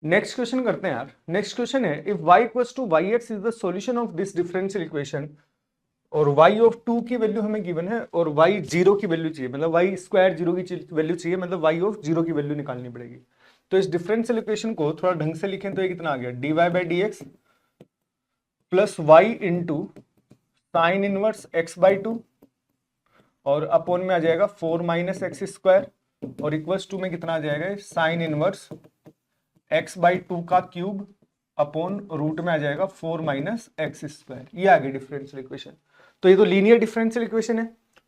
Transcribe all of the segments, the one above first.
Next question करते हैं यार। नेक्स्ट क्वेश्चन है if y equals to y x is the solution of this differential equation और y of 2 की value हमें गिवन है और y 0 की वैल्यू चाहिए, मतलब y स्क्वायर 0 की वैल्यू चाहिए, मतलब y ऑफ 0 की वैल्यू निकालनी पड़ेगी। तो इस डिफरेंशियल इक्वेशन को थोड़ा ढंग से लिखें तो ये कितना आ गया, dy by d x plus y into sine inverse x by 2 और अपॉन में आ जाएगा 4 माइनस एक्स स्क्वायर और इक्वल्स टू में कितना आ जाएगा, साइन इनवर्स x बाई 2 का क्यूब अपॉन रूट में आ जाएगा 4 माइनस एक्स स्क्वायर। ये आ गई डिफरेंशियल इक्वेशन। तो ये तो लीनियर डिफरेंशियल इक्वेशन है।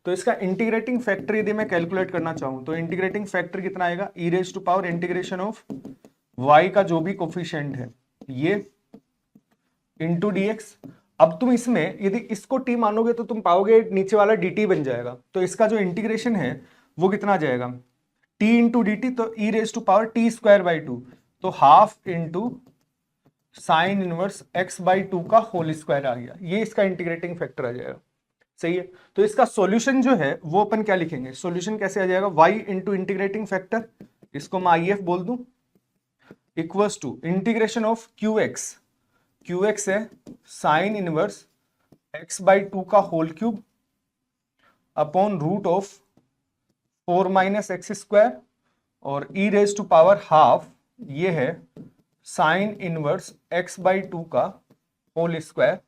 तो इसका इंटीग्रेटिंग फैक्टर यदि मैं कैलकुलेट करना चाहूं तो इंटीग्रेटिंग फैक्टर कितना आएगा, e raise to power integration of y का जो भी कोफिशिएंट है ये इंटू dx। अब तुम इसमें यदि इसको t मानोगे तो तुम पाओगे नीचे वाला dt बन जाएगा। तो इसका जो इंटीग्रेशन है वो कितना आ जाएगा, t इंटू डी टी, तो e raise to power T square by 2, तो half into sine inverse x by 2 का होल स्क्वायर आ गया। ये इसका इंटीग्रेटिंग फैक्टर आ जाएगा। सही है। तो इसका सॉल्यूशन जो है वो अपन क्या लिखेंगे, सॉल्यूशन कैसे आ जाएगा, y इंटू इंटीग्रेटिंग फैक्टर, इसको मैं IF बोल दूं, equals to integration of Q x है साइन इनवर्स x बाई 2 का whole cube upon root of 4 minus x square और e raise to power half, ये है साइन इनवर्स x बाई 2 का होल स्क्वायर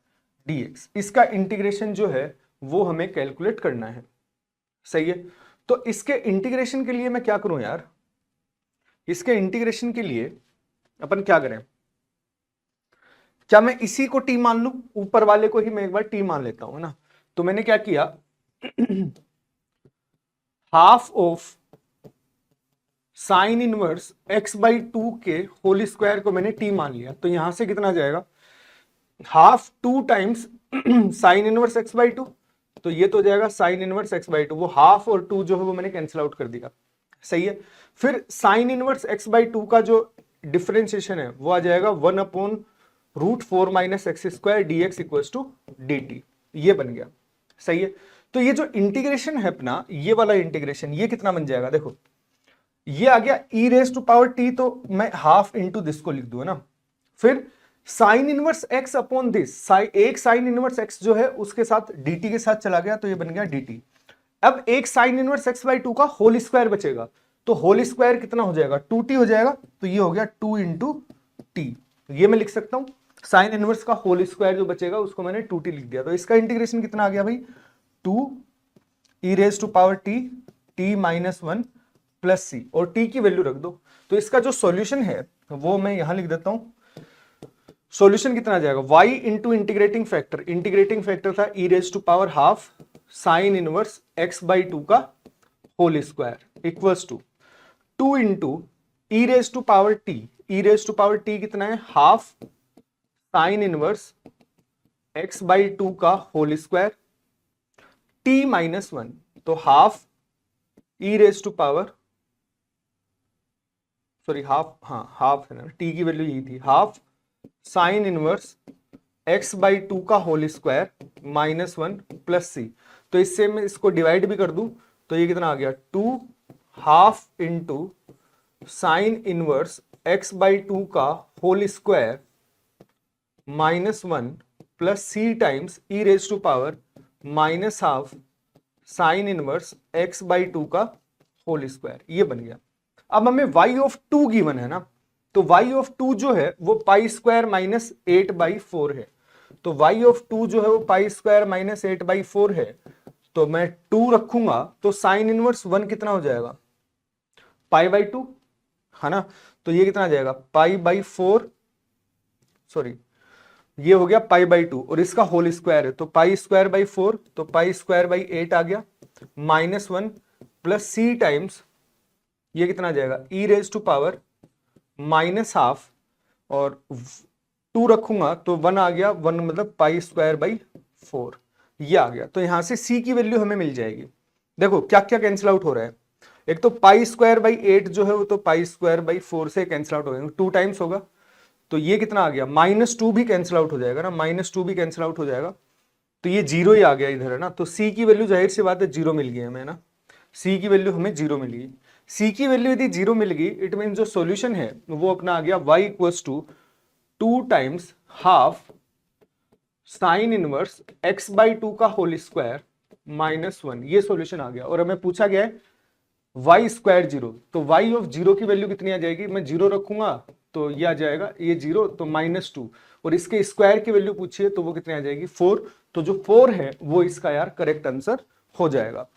dx। इसका integration जो है वो हमें कैलकुलेट करना है। सही है। तो इसके इंटीग्रेशन के लिए मैं क्या करूं यार, इसके इंटीग्रेशन के लिए अपन क्या करें, क्या मैं इसी को t मान लूं, ऊपर वाले को ही मैं एक बार t मान लेता हूं ना। तो मैंने क्या किया, half of sine inverse x by 2 के होल स्क्वायर को मैंने t मान लिया। तो यहां से कितना जाएगा, half 2 times sign inverse x by 2, तो ये तो जाएगा साइन इनवर्स x बाई 2, वो हाफ और 2 जो है वो मैंने कैंसिल आउट कर दिया। सही है। फिर साइन इनवर्स x बाई 2 का जो डिफरेंशिएशन है वो आ जाएगा 1 upon root 4 minus x square d x equals to d t, ये बन गया। सही है। तो ये जो इंटीग्रेशन है अपना, ये वाला इंटीग्रेशन, ये कितना बन जाएगा, देखो ये आ गया ई रेज टू पावर टी, तो मैं हाफ इंटू दिस को लिख दूं ना। फिर sine inverse x upon this, एक साइन इनवर्स एक्स जो है उसके साथ dt के साथ चला गया तो ये बन गया dt। अब एक साइन इनवर्स एक्स बाई 2 का होल स्क्वायर बचेगा, तो होल स्क्वायर कितना हो जाएगा, 2t हो जाएगा, तो ये हो गया 2 इंटू टी। ये मैं लिख सकता हूं, साइन इनवर्स का होल स्क्वायर जो बचेगा उसको मैंने 2t लिख दिया। तो इसका इंटीग्रेशन कितना आ गया भाई, 2 e raise to power t minus 1 plus C, और t की वैल्यू रख दो। तो इसका जो सॉल्यूशन है वो मैं यहां लिख देता हूं। सॉल्यूशन कितना आ जाएगा, y इंटू इंटीग्रेटिंग फैक्टर था e raise to power half sine inverse x by 2 का whole square equals to 2 into e raise to power t कितना है, half sine inverse x by 2 का होल स्क्वायर t माइनस 1, तो half e raise to power, sorry half, हाँ half है ना, t की value यही थी, half sine inverse x by 2 का होल स्क्वायर माइनस 1 प्लस सी। तो इससे मैं इसको डिवाइड भी कर दूं तो ये कितना आ गया, 2 half into sine inverse x by 2 का whole square minus 1 plus C times e raise to power minus half sine inverse x by 2 का होल स्क्वायर, ये बन गया। अब हमें y ऑफ 2 गिवन है ना, तो y ऑफ 2 जो है वो पाई स्क्वायर माइनस 8 बाई 4 है। तो y ऑफ 2 जो है वो पाई स्क्वायर माइनस 8 बाई 4 है, तो मैं 2 रखूंगा तो साइन इनवर्स 1 कितना हो जाएगा, पाई बाई 2 है ना। तो ये कितना आ जाएगा, पाई बाई 4, सॉरी ये हो गया पाई बाई 2 और इसका होल स्क्वायर है, तो पाई स्क्वायर बाई 4, तो पाई स्क्वायर बाई 8 आ गया, माइनस 1 प्लस सी टाइम्स ये कितना आ जाएगा, e raise to power minus half, और 2 रखूंगा तो 1 आ गया, 1 मतलब पाई स्क्वायर बाई 4, ये आ गया। तो यहां से c की वैल्यू हमें मिल जाएगी। देखो क्या क्या कैंसिल आउट हो रहा है, एक तो पाई स्क्वायर बाई 8 जो है वो तो पाई स्क्वायर बाई 4 से कैंसिल आउट हो जाएगा, 2 टाइम्स होगा, तो ये कितना आ गया, -2 भी कैंसिल आउट हो जाएगा ना, -2 भी कैंसिल आउट हो जाएगा, तो ये 0 ही आ गया इधर है ना। तो c की वैल्यू जाहिर सी बात है 0 मिल गई हमें ना, c की वैल्यू हमें 0 मिल गई। सी की वैल्यू यदि 0 मिल गई, इट मीन जो सॉल्यूशन है वो अपना आ गया y equals to 2 times half sine inverse x/2 का होल स्क्वायर -1, ये सॉल्यूशन आ गया। और हमें पूछा गया है y स्क्वायर 0, तो y ऑफ 0 की वैल्यू कितनी आ जाएगी, मैं 0 रखूंगा तो ये आ जाएगा, ये 0 तो -2, और इसके स्क्वायर की वैल्यू पूछिए तो वो कितनी आ जाएगी 4, तो जो 4 है वो इसका यार करेक्ट आंसर हो जाएगा।